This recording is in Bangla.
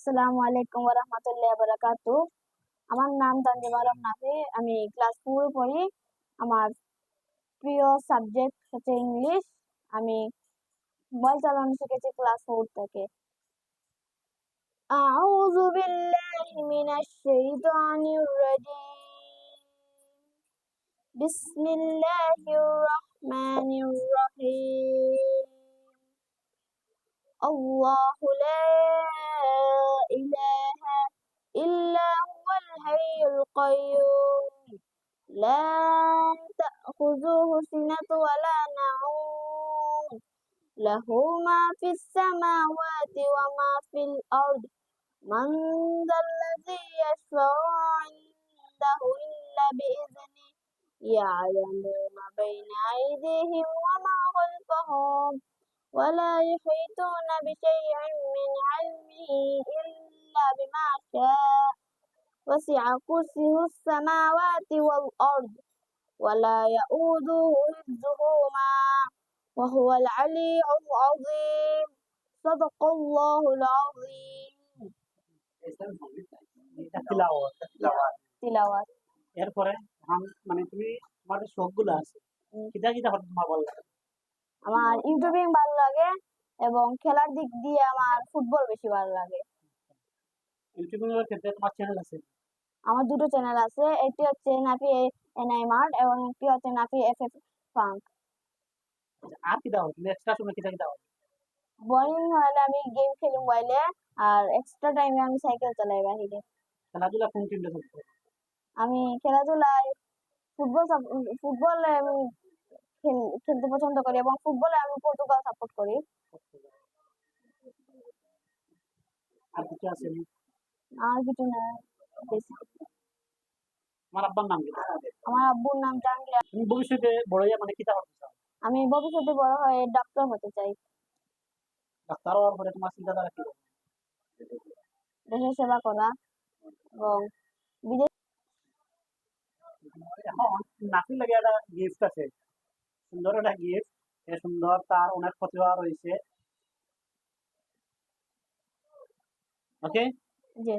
আসসালামু আলাইকুম ওয়া রাহমাতুল্লাহি ওয়া বারাকাতুহু। আমার নাম তানজিম আলম নাফি। আমি ক্লাস 4 এ পড়ি। আমার প্রিয় সাবজেক্ট হচ্ছে ইংলিশ। আমি মোবাইল চালানো শিখেছি ক্লাস 4 থেকে। আউযু বিল্লাহি মিনাশ শাইতানির রাজীম। বিসমিল্লাহির রাহমানির রাহিম। আল্লাহু লা ইলাহা ইল্লা হুয়াল হাইয়ুল কাইয়্যুম লা তা'খুযুহু সিনাতুন ওয়া লা নাওম লাহু মা ফিস সামাওয়াতি ওয়া মা ফিল আরদ মান যাল্লাযী ইয়াশফা'u 'indahu ইল্লা বিইذনিহি ইয়া'লামু মা বাইনা আইদিহিম ওয়া মা খালফাহুম ওয়া লা ইউহীতুনা বিশাইইন মিন 'ilmihi ইল্লা বিমা শা'a وسع كرسيه السماوات والأرض ولا يؤوده حفظهما وهو العلي العظيم صدق الله العظيم তিলাওয়াত এরপরে মানে তুমি তোমাদের শখগুলো আছে কিটা কিটা হঠাৎ তোমার ভালো লাগে? আমার ইউটিউবিং ভালো লাগে এবং খেলার দিক দিয়ে আমার ফুটবল বেশি ভালো লাগে। ইউটিউবিং এর ক্ষেত্রে তোমার চ্যানেল আছে? আমার দুটো চ্যানেল আছে, একটি হচ্ছে নাফি এনআই মার্ট এবং একটি হচ্ছে নাফি এফএফ ফাঙ্ক। আর কিটা হয় তুমি এক্সট্রা সময় কিটা কিটা হয়? বোরিং হলে আমি গেম খেলি মোবাইলে, আর এক্সট্রা টাইমে আমি সাইকেল চালাই বাহিরে। খেলাধুলা কোন টিমটা চলছে? আমি খেলাধুলায় ফুটবলে আমি খেলতে পছন্দ করি এবং ফুটবলে আমি পর্তুগাল সাপোর্ট করি। আর কিছু আছে? আর কিছু না, বেশি। আমার আব্বার নাম কি? আমার আব্বুর নাম জাহাঙ্গীর। তুমি ভবিষ্যতে বড় হইয়া মানে কিটা হতে চাও? আমি ভবিষ্যতে বড় হয়ে ডাক্তার হতে চাই। ডাক্তার হওয়ার পরে তোমার চিন্তাধারা কি? দেশের সেবা করা এবং বিদেশ। এখন নাফির লাগে একটা গিফট আছে, সুন্দর একটা গিফট। সুন্দর, তার অনেক প্রতিভা রয়েছে। ওকে। যে